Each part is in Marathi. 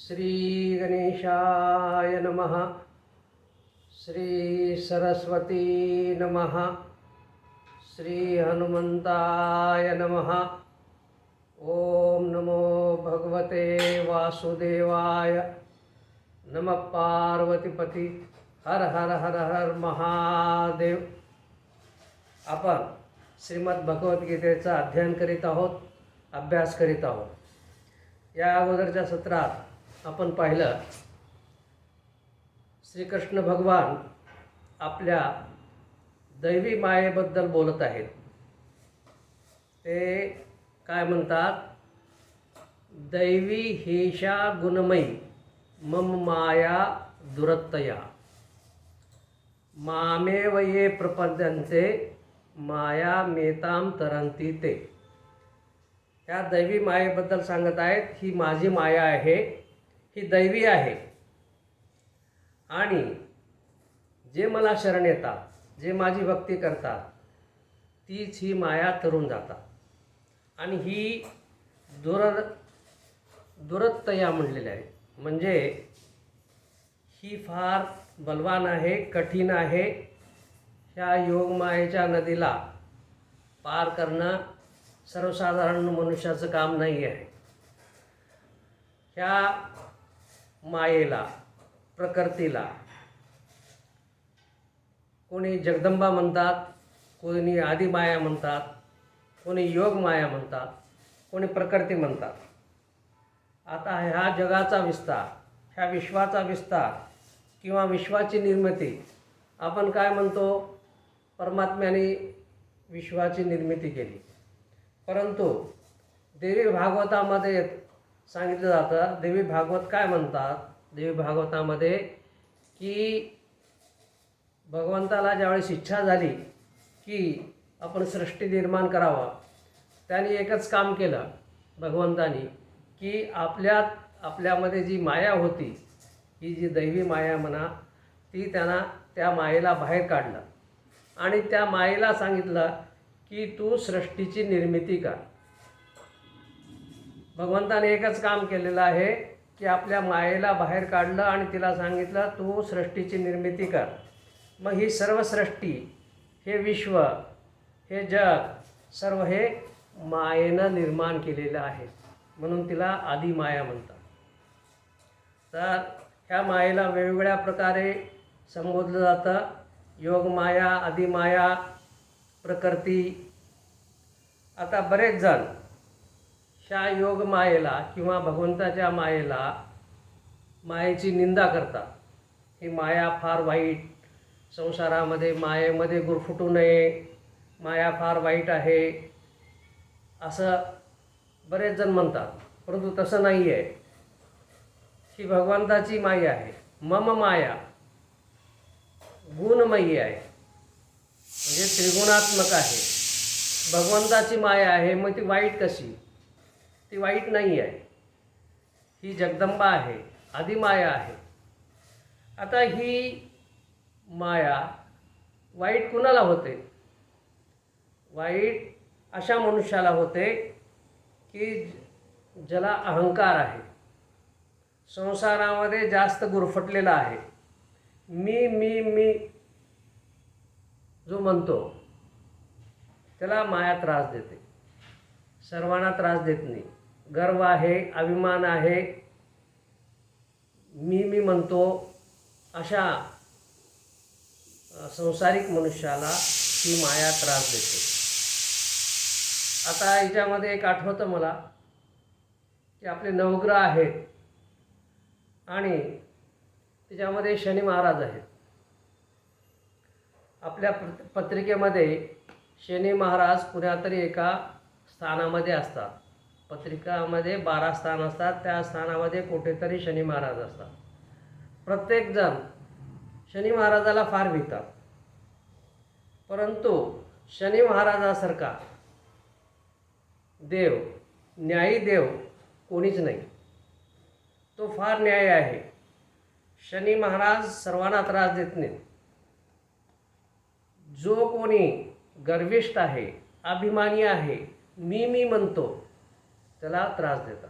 श्री गणेशाय नमः. श्री सरस्वती नमः. श्री हनुमंताय नमः. ओम नमो भगवते वासुदेवाय. नमः पार्वतीपती. हर हर हर हर महादेव. आपण श्रीमद भगवद्गीतेचा अध्ययन करीत आहोत, अभ्यास करीत आहोत. या अगोदरच्या सत्रात आपण पाहिलं श्रीकृष्ण भगवान आपल्या दैवी मायेबद्दल बोलत आहेत. ते काय म्हणतात? दैवी हेषा गुणमयी मम माया दुरत्तया मामेव ये प्रपद्यन्ते माया मेताम तरंती ते. ह्या दैवी मायेबद्दल सांगत आहेत. ही माझी माया आहे, ही दैवी आहे, आणि जे मला शरण येतात, जे माझी भक्ती करतात, तीच ही माया तरून जातात. आणि ही दुरत्तया म्हणलेली आहे. म्हणजे ही फार बलवान आहे, कठीण आहे. ह्या योगमायेच्या नदीला पार करणं सर्वसाधारण मनुष्याचं काम नाही आहे. ह्या मायेला, प्रकृतीला कोणी जगदंबा म्हणतात, कोणी आदिमाया म्हणतात, कोणी योगमाया म्हणतात, कोणी प्रकृती म्हणतात. आता ह्या जगाचा विस्तार, ह्या विश्वाचा विस्तार किंवा विश्वाची निर्मिती आपण काय म्हणतो? परमात्म्याने विश्वाची निर्मिती केली. परंतु देवी भागवतामध्ये सांगितलं जातं, देवी भागवत काय म्हणतात? देवी भागवतामध्ये की भगवंताला ज्यावेळेस इच्छा झाली की आपण सृष्टी निर्माण करावं, त्याने एकच काम केलं भगवंतानी, की आपल्यामध्ये जी माया होती, ही जी दैवी माया म्हणा, ती त्यांना त्या मायेला बाहेर काढलं आणि त्या मायेला सांगितलं की तू सृष्टीची निर्मिती कर. भगवंताने एकच काम केलेलं आहे की आपल्या मायेला बाहेर काढलं आणि तिला सांगितलं तू सृष्टीची निर्मिती कर. मग ही सर्व सृष्टी, हे विश्व, हे जग, सर्व हे मायेनं निर्माण केलेलं आहे. म्हणून तिला आदिमाया म्हणतात. तर ह्या मायेला वेगवेगळ्या प्रकारे संबोधलं जातं. योगमाया, आदिमाया, प्रकृती. आता बरेच जण ह्या योगमायेला किंवा भगवंताच्या मायेची निंदा करतात. ही माया फार वाईट, संसारामध्ये मायेमध्ये गुरफुटू नये, माया फार वाईट आहे, असं बरेच जण म्हणतात. परंतु तसं नाही आहे. ही भगवंताची माया आहे. मम माया गुणमयी आहे, म्हणजे त्रिगुणात्मक आहे. भगवंताची माया आहे, मग ती वाईट कशी? ती वाईट नाही आहे. ही जगदंबा आहे, आदिमाया आहे. आता ही माया वाईट कुणाला होते? वाईट अशा मनुष्याला होते की ज्याला अहंकार आहे, संसारामध्ये जास्त गुरफटलेला आहे. मी मी मी जो म्हणतो त्याला माया त्रास देते. सर्वांना त्रास देत नाही. गर्व आहे, अभिमान आहे, मी म्हणतो, अशा संसारिक मनुष्याला ही माया त्रास देते. आता याच्यामध्ये एक आठवतं मला की आपले नवग्रह आहेत आणि त्याच्यामध्ये शनी महाराज आहेत. आपल्या पत्रिकेमध्ये शनी महाराज कुठल्यातरी एका स्थानामध्ये असतात. पत्रिकामध्ये 12 स्थान असतात, त्या स्थानामध्ये कुठेतरी शनी महाराज असतात. प्रत्येकजण शनी महाराजाला फार भितात. परंतु शनी महाराजासारखा देव, न्यायी देव कोणीच नाही. तो फार न्यायी आहे. शनी महाराज सर्वांना त्रास देत नाहीत. जो कोणी गर्विष्ठ आहे, अभिमानी आहे, मी म्हणतो, त्याला त्रास देतात.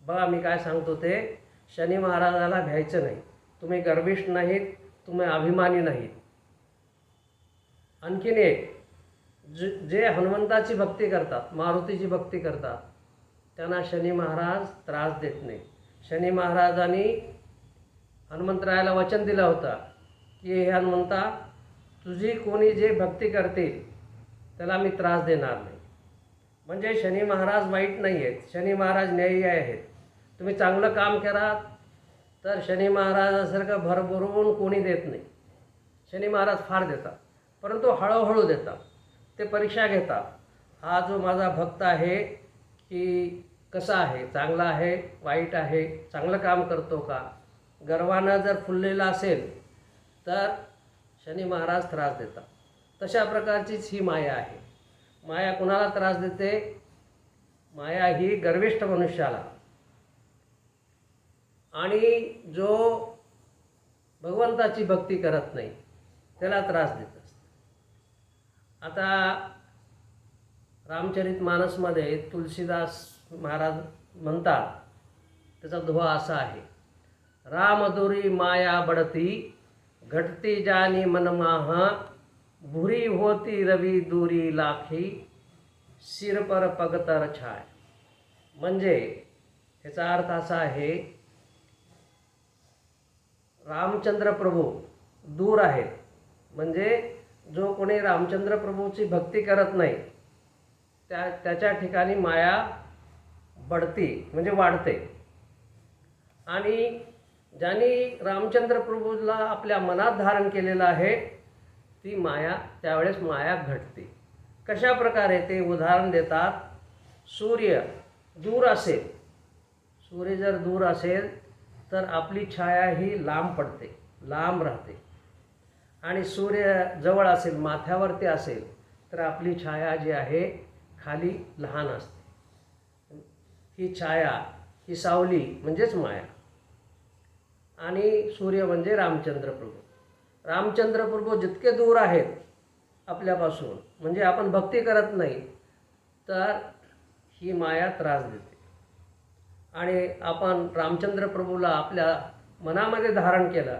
बघा मी काय सांगतो ते, शनी महाराजाला भ्यायचं नाही. तुम्ही गर्विष्ठ नाहीत, तुम्ही अभिमानी नाहीत. आणखीन एक, जे हनुमंताची भक्ती करतात, मारुतीची भक्ती करतात, त्यांना शनी महाराज त्रास देत नाही. शनी महाराजांनी हनुमंतरायाला वचन दिलं होतं की हे हनुमंता, तुझी कोणी जे भक्ती करतील त्याला मी त्रास देणार नाही. म्हणजे शनी महाराज वाईट नाही आहेत, शनी महाराज न्यायी आहेत. तुम्ही चांगलं काम कराल तर शनी महाराजासारखं भरभरून कोणी देत नाही. शनी महाराज फार देतात, परंतु हळूहळू देतात. ते परीक्षा घेतात, हा जो माझा भक्त आहे की कसा आहे, चांगला आहे, वाईट आहे, चांगलं काम करतो का. गर्वानं जर फुललेला असेल तर शनी महाराज त्रास देतात. तशा प्रकारचीच ही माया आहे. माया कुणाला त्रास देते? माया ही गर्विष्ठ मनुष्याला, आणि जो भगवंताची भक्ती करत नाही त्याला त्रास देत असते. आता रामचरितमानसमध्ये तुलसीदास महाराज म्हणतात, त्याचा दोहा असा आहे, रामदुरी माया बढती घटती जानी मनमाह, भुरी होती रवी दुरी लाखी, सिर पर पगतर छाय. म्हणजे ह्याचा अर्थ असा आहे, रामचंद्र प्रभू दूर आहेत. म्हणजे जो कोणी रामचंद्र प्रभूची भक्ती करत नाही त्याच्या ठिकाणी माया बढती म्हणजे वाढते, आणि ज्यांनी रामचंद्र प्रभूला आपल्या मनात धारण केलेलं आहे ती माया, त्यावेळेस माया घटते. कशा प्रकारे ते उदाहरण देतात. सूर्य दूर असेल, सूर्य जर दूर असेल तर आपली छाया ही लांब पडते, लांब राहते. आणि सूर्य जवळ असेल, माथ्यावरती असेल तर आपली छाया जी आहे खाली लहान असते. ही छाया, ही सावली म्हणजेच माया. आणि सूर्य म्हणजे रामचंद्र प्रभू. रामचंद्र प्रभू जितके दूर आहेत आपल्यापासून, म्हणजे आपण भक्ती करत नाही तर ही माया त्रास देते. आणि आपण रामचंद्र प्रभूला आपल्या मनामध्ये धारण केलं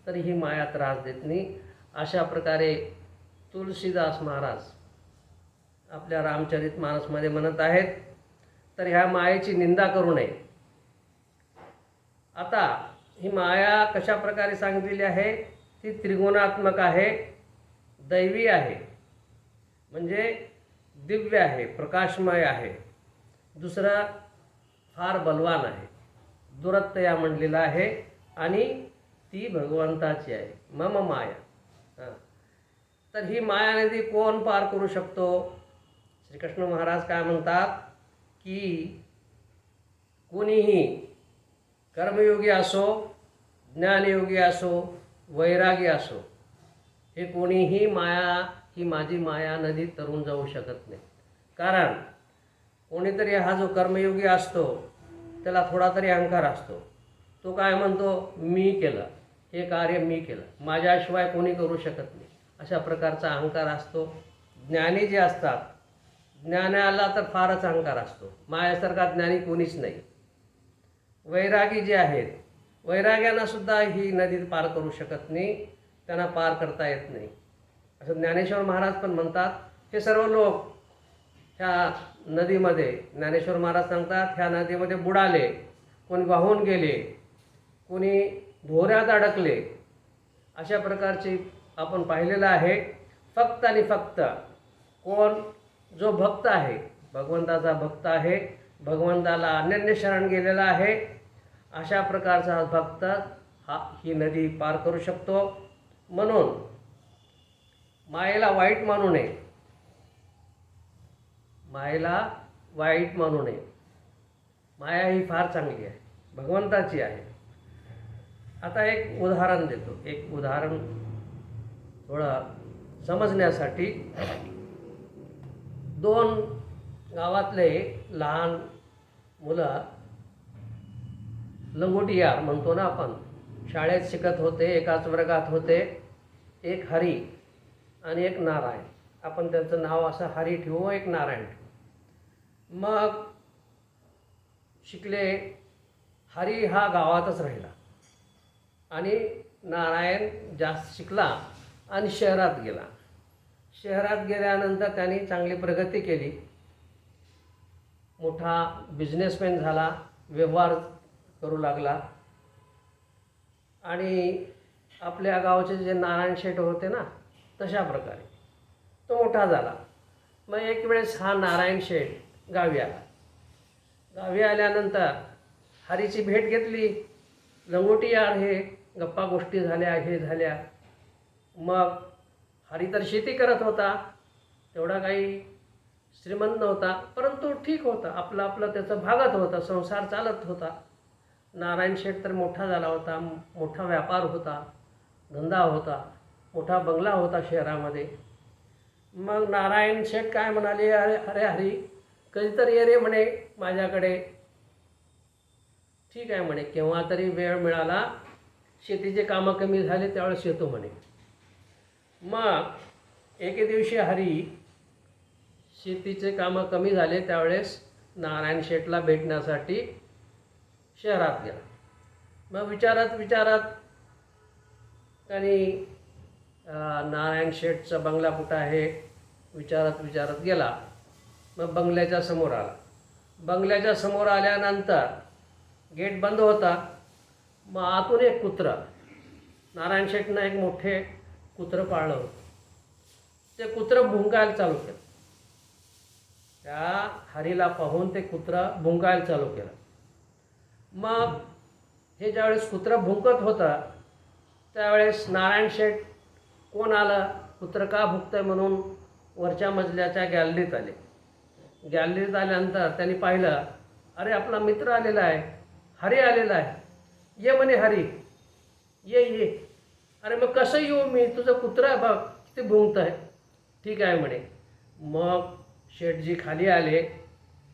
तर ही माया त्रास देत नाही. अशा प्रकारे तुलसीदास महाराज आपल्या रामचरितमानसमध्ये म्हणत आहेत. तर ह्या मायेची निंदा करू नये. आता ही माया कशा प्रकारे सांगितलेली आहे? ती त्रिगुणात्मक आहे, दैवी आहे, म्हणजे दिव्य आहे, प्रकाशमय आहे. दुसरा फार बलवान आहे, दुरत्तया म्हणलेला आहे, आणि ती भगवंताची आहे, मम माया. तर ही माया नदी कोण पार करू शकतो? श्रीकृष्ण महाराज काय म्हणतात की कोणीही कर्मयोगी असो, ज्ञानयोगी असो, वैरागी असो, हे कोणीही माया, ही माझी माया नदी तरून जाऊ शकत नाही. कारण कोणीतरी हा जो कर्मयोगी असतो त्याला थोडा तरी अहंकार असतो. तो काय म्हणतो, मी केलं, हे कार्य मी केलं, माझ्याशिवाय कोणी करू शकत नाही, अशा प्रकारचा अहंकार असतो. ज्ञानी जे असतात, ज्ञानाला तर फारच अहंकार असतो, मायासारखा ज्ञानी कोणीच नाही. वैरागी जे आहेत, वैराग्यांना सुद्धा ही नदी पार करू शकत नाही, त्यांना पार करता येत नाही. असं ज्ञानेश्वर महाराज पण म्हणतात. हे सर्व लोक ह्या नदीमध्ये, ज्ञानेश्वर महाराज सांगतात, ह्या नदीमध्ये बुडाले, कोणी वाहून गेले, कोणी भोऱ्यात अडकले, अशा प्रकारचे आपण पाहिलेलं आहे. फक्त आणि फक्त कोण, जो भक्त आहे, भगवंताचा भक्त आहे, भगवंताला अनन्य शरण गेलेला आहे, अशा प्रकारचा भक्त ही नदी पार करू शकतो. म्हणून मायेला वाईट मानू नये, मायेला वाईट मानू नये. माया ही फार चांगली आहे, भगवंताची आहे. आता एक उदाहरण देतो, एक उदाहरण थोडं समजण्यासाठी. दोन गावातले लहान मुलं, लंगोटियार म्हणतो ना आपण, शाळेत शिकत होते, एकाच वर्गात होते. एक हरी आणि एक नारायण. आपण त्यांचं नाव असं हरी ठेवू, एक नारायण ठेवू. मग शिकले, हरी हा गावातच राहिला आणि नारायण जास्त शिकला आणि शहरात गेला. शहरात गेल्यानंतर त्यांनी चांगली प्रगती केली, मोठा बिझनेसमॅन झाला, व्यवहार करू लागला. आणि आपल्या गावचे जे नारायण शेठ होते ना, तशा प्रकारे तो मोठा झाला. मग एक वेळेस हा नारायण शेठ गावी आला. गावी आल्यानंतर हरीची भेट घेतली, लंगोटी आहे, गप्पा गोष्टी झाल्या, हे झाल्या. मग हरी तर शेती करत होता, तेवढा काही श्रीमंत नव्हता, परंतु ठीक होता, आपलं आपलं त्याचं भागत होता, संसार चालत होता. नारायण शेठ तर मोठा झाला होता, मोठा व्यापार होता, धंदा होता, मोठा बंगला होता शहरामध्ये. मग नारायण शेठ काय म्हणाले, अरे अरे हरी, कधीतरी ये रे म्हणे माझ्याकडे. ठीक आहे म्हणे, केव्हा तरी वेळ मिळाला, शेतीचे कामं कमी झाले त्यावेळेस येतो म्हणे. मग एके दिवशी हरी शेतीचे कामं कमी झाले त्यावेळेस नारायण शेठला भेटण्यासाठी शहरात गेला. मग विचारत त्यांनी नारायण शेठचा बंगला कुठं आहे विचारत गेला. मग बंगल्याच्या समोर आला. बंगल्याच्या समोर आल्यानंतर गेट बंद होता. मग आतून एक कुत्रं, नारायण शेठनं एक मोठे कुत्रं पाळलं होतं, ते कुत्रं भुंकायला चालू केलं. त्या हरीला पाहून ते कुत्रं भुंकायला चालू केलं. मग हे ज्यावेळेस कुत्रं भुंकत होतं त्यावेळेस नारायण शेठ कोण आलं, कुत्रं का भुंकतंय म्हणून वरच्या मजल्याच्या गॅलरीत आले. गॅलरीत आल्यानंतर त्यांनी पाहिलं, अरे आपला मित्र आलेला आहे, हरी आलेला आहे. ये म्हणे हरी, ये. अरे मग कसं येऊ मी, तुझं कुत्रं बघ ते भुंकत आहे. ठीक आहे म्हणे. मग शेठजी खाली आले,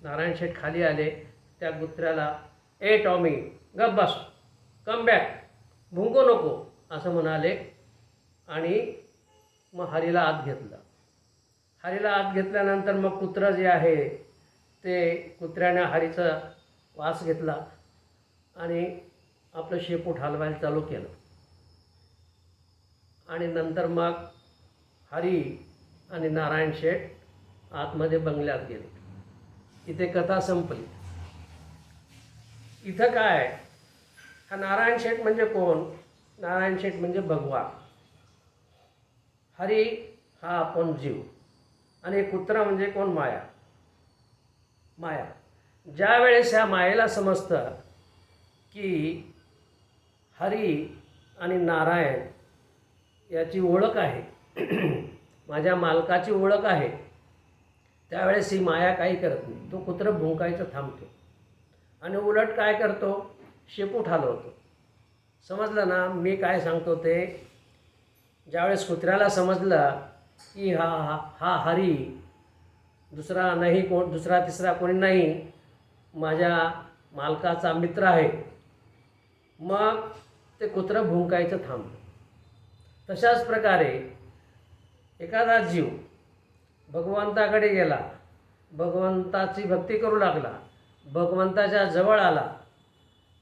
नारायण शेठ खाली आले. त्या कुत्र्याला, ए टॉमी गप बस, कम बॅक, भुंकू नको असं म्हणाले. आणि मग हरीला आत घेतलं. हरीला आत घेतल्यानंतर मग कुत्रं जे आहे ते कुत्र्याने हरीचा वास घेतला आणि आपलं शेपूट हलवायला चालू केलं. आणि नंतर मग हरी आणि नारायण शेठ आतमध्ये बंगल्यात गेले. इथे कथा संपली. इथं काय, हा नारायण शेठ म्हणजे कोण? नारायण शेठ म्हणजे भगवान. हरी हा आपण जीव आणि कुत्रा म्हणजे कोण? माया. ज्या वेळेस ह्या मायेला समजतं की हरी आणि नारायण याची ओळख आहे, माझ्या मालकाची ओळख आहे, त्यावेळेस ही माया काही करत नाही. तो कुत्रं भुंकायचं थांबतो आणि उलट काय करतो, शेपूट हलवतो. समजलं ना मी काय सांगतो ते? ज्यावेळेस कुत्र्याला समजलं की हा हरी दुसरा नाही, दुसरा तिसरा कोणी नाही, माझ्या मालकाचा मित्र आहे, मग ते कुत्रं भुंकायचं थांबतं. तशाच प्रकारे एखादा जीव भगवंताकडे गेला, भगवंताची भक्ती करू लागला, भगवंताच्या जवळ आला,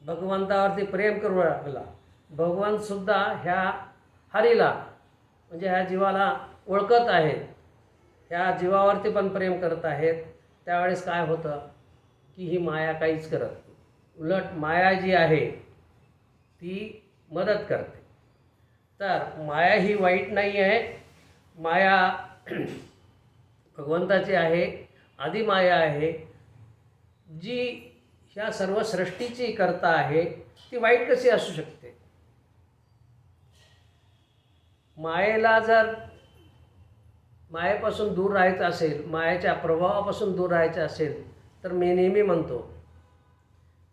भगवंतावरती प्रेम करू लागला, भगवंतसुद्धा ह्या हरीला म्हणजे ह्या जीवाला ओळखत आहेत, ह्या जीवावरती पण प्रेम करत आहेत. त्यावेळेस काय होतं की ही माया काहीच करत नाही. उलट माया जी आहे ती मदत करते. तर माया ही वाईट नाही आहे. माया भगवंताची आहे, आदी माया आहे, जी ह्या सर्व सृष्टीची करता आहे. ती वाईट कशी असू शकते? मायेला जर मायेपासून दूर राहायचं असेल, मायेच्या प्रभावापासून दूर राहायचं असेल, तर मी नेहमी म्हणतो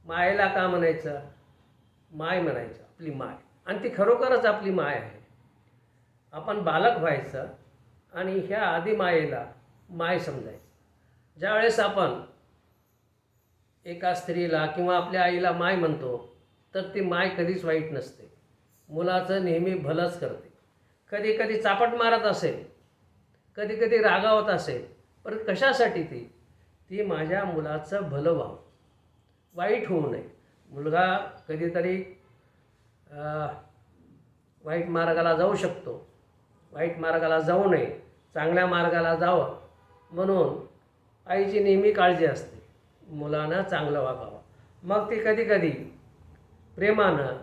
मायेला का म्हणायचं? माय म्हणायचं, आपली माय. आणि ती खरोखरच आपली माय आहे. आपण बालक व्हायचं आणि ह्या आदिमायेला माय समजायचं. ज्यावेळेस आपण एका स्त्रीला किंवा आपल्या आईला माय म्हणतो तर ती माय कधीच वाईट नसते, मुलाचं नेहमी भलंच करते. कधी कधी चापट मारत असेल, कधी कधी रागावत असेल, पण कशासाठी? ती माझ्या मुलाचं भलं व्हावं, वाईट होऊ नये. मुलगा कधीतरी वाईट मार्गाला जाऊ शकतो, वाईट मार्गाला जाऊ नये, चांगल्या मार्गाला जावं म्हणून आईची नेहमी काळजी असते मुलानं चांगलं वागावं. मग ती कधी कधी प्रेमानं,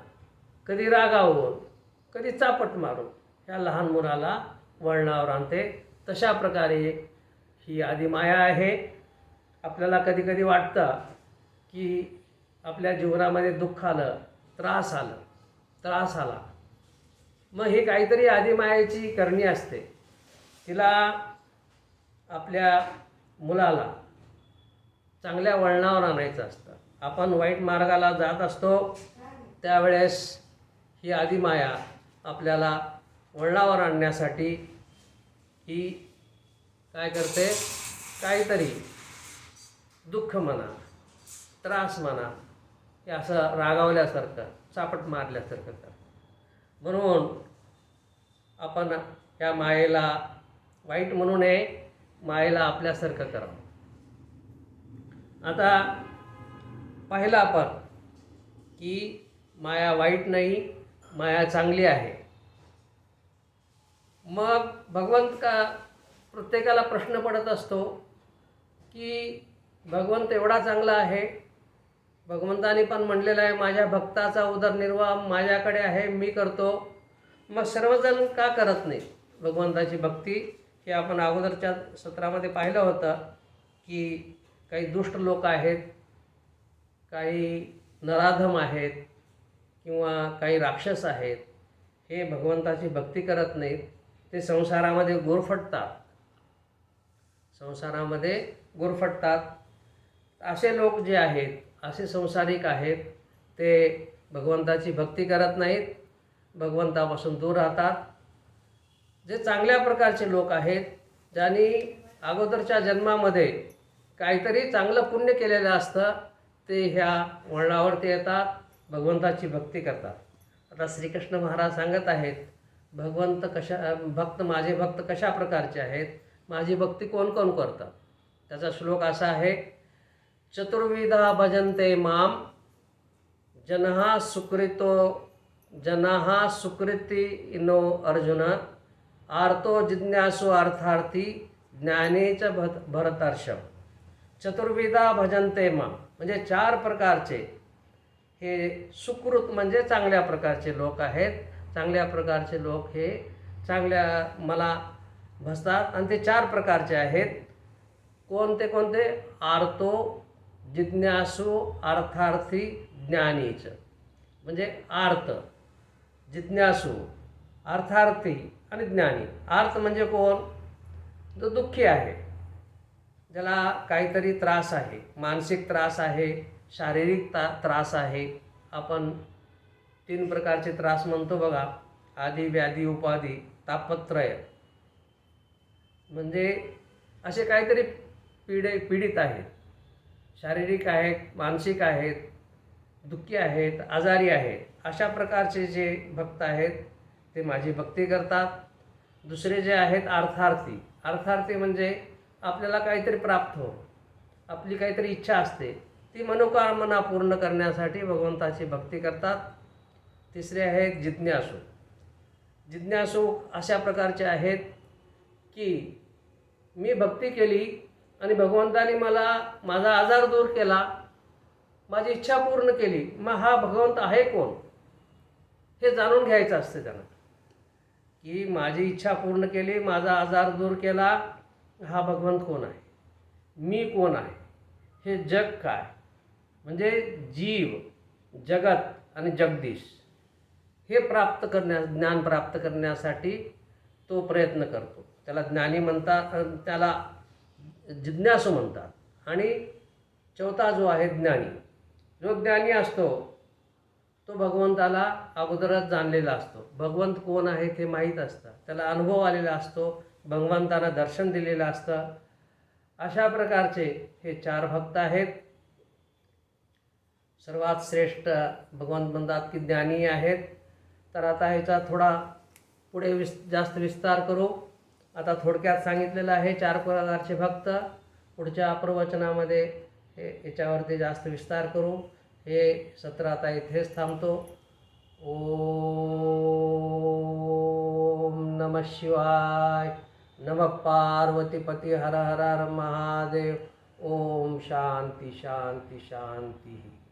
कधी रागावून, कधी चापट मारून ह्या लहान मुलाला वळणावर आणते. तशा प्रकारे ही आदिमाया आहे. आपल्याला कधी कधी वाटतं की आपल्या जीवनामध्ये दुःख आलं, त्रास आला, मग हे काहीतरी आदिमायेची करणी असते. तिला आपल्या मुलाला चांगल्या वळणावर आणायचं असतं. आपण वाईट मार्गाला जात असतो त्यावेळेस ही आदिमाया आपल्याला वळणावर आणण्यासाठी ही काय करते, काहीतरी दुःख म्हणा, त्रास म्हणा, हे असं रागावल्यासारखं, चापट मारल्यासारखं कर. म्हणून आपण या मायेला वाईट म्हणू नये, मायेला आपल्यासारखं करावं. आता पाहिलं आपण की माया वाईट नाही, माया चांगली आहे. मग भगवंत का प्रत्येकाला प्रश्न पडत असतो की भगवंत एवढा चांगला आहे, भगवंताने पण म्हणलेलं आहे माझ्या भक्ताचा उदरनिर्वाह माझ्याकडे आहे, मी करतो. मग सर्वजण का करत नाही भगवंताची भक्ती? हे आपण अगोदरच्या सत्रामध्ये पाहिलं होतं की काही दुष्ट लोक आहेत, काही नराधम आहेत किंवा काही राक्षस आहेत, हे भगवंताची भक्ती करत नाहीत. ते संसारामध्ये गुरफटतात. असे लोक जे आहेत, असे संसारिक आहेत, ते भगवंताची भक्ती करत नाहीत, भगवंतापासून दूर राहतात. जे चांगल्या प्रकारचे लोक आहेत, ज्यांनी अगोदरच्या जन्मामध्ये काहीतरी चांगलं पुण्य केलेलं असतं, ते ह्या वळणावरती येतात, भगवंताची भक्ती करतात. आता श्रीकृष्ण महाराज सांगत आहेत माझे भक्त कशा प्रकारचे आहेत, माझी भक्ती कोण कोण करतात. त्याचा श्लोक असा आहे, चतुर्विधा भजन्ते माम जनाः सुकृतिनो अर्जुन आर्तो जिज्ञासु अर्थार्थी ज्ञानी च भरतर्षभ. चतुर्विधा भजन्ते माम म्हणजे 4 प्रकारचे हे सुकृत म्हणजे चांगल्या प्रकारचे लोक आहेत. चांगल्या प्रकारचे लोक हे चांगल्या मला भजतात आणि ते 4 प्रकारचे आहेत. कोणते कोणते? आर्तो, जिज्ञासू, अर्थार्थी, ज्ञानीच. म्हणजे आर्त, जिज्ञासू, अर्थार्थी आणि ज्ञानी. आर्त म्हणजे कोण? जो दुःखी आहे, ज्याला काहीतरी त्रास आहे, मानसिक त्रास आहे, शारीरिक त्रास आहे. आपण 3 प्रकारचे त्रास म्हणतो बघा, आदि, व्याधी, उपाधी, तापत्रय. म्हणजे असे काहीतरी पीडित आहेत, शारीरिक आहेत, मानसिक आहेत, दुःखी आहेत, आजारी आहेत. अशा प्रकारचे जे भक्त आहेत ते माझी भक्ती करतात. दुसरे जे आहेत अर्थार्थी. अर्थार्थी म्हणजे आपल्याला काहीतरी प्राप्त हो, आपली काहीतरी इच्छा असते, ती मनोकामना पूर्ण करण्यासाठी भगवंताची भक्ती करतात. तिसरे आहेत जिज्ञासू. जिज्ञासू अशा प्रकारचे आहेत की मी भक्ती केली आणि भगवंताने मला माझा आजार दूर केला, माझी इच्छा पूर्ण केली, मग हा भगवंत आहे कोण हे जाणून घ्यायचं असतं त्यांना. की माझी इच्छा पूर्ण केली, माझा आजार दूर केला, हा भगवंत कोण आहे, मी कोण आहे, हे जग काय, म्हणजे जीव, जगत आणि जगदीश हे ज्ञान प्राप्त करण्यासाठी तो प्रयत्न करतो. त्याला ज्ञानी म्हणतात, त्याला जिज्ञासू म्हणतात. आणि चौथा जो आहे ज्ञानी. जो ज्ञानी असतो तो भगवंताला अगोदरच जाणलेला असतो. भगवंत कोण आहे ते माहीत असतं, त्याला अनुभव आलेला असतो, भगवंतानं दर्शन दिलेलं असतं. अशा प्रकारचे हे 4 भक्त आहेत. सर्वात श्रेष्ठ भगवंत म्हणतात की ज्ञानी आहेत. तर आता ह्याचा थोडा पुढे जास्त विस्तार करू. आता थोडक्यात सांगितलेलं आहे 4 प्रकारचे भक्त. पुढच्या प्रवचनामध्ये याच्यावरती जास्त विस्तार करू. हे सत्र आता इथेच थांबतो. ओम नमः शिवाय. नमः पार्वतीपती हर हर हर महादेव. ओम शांती शांती शांती.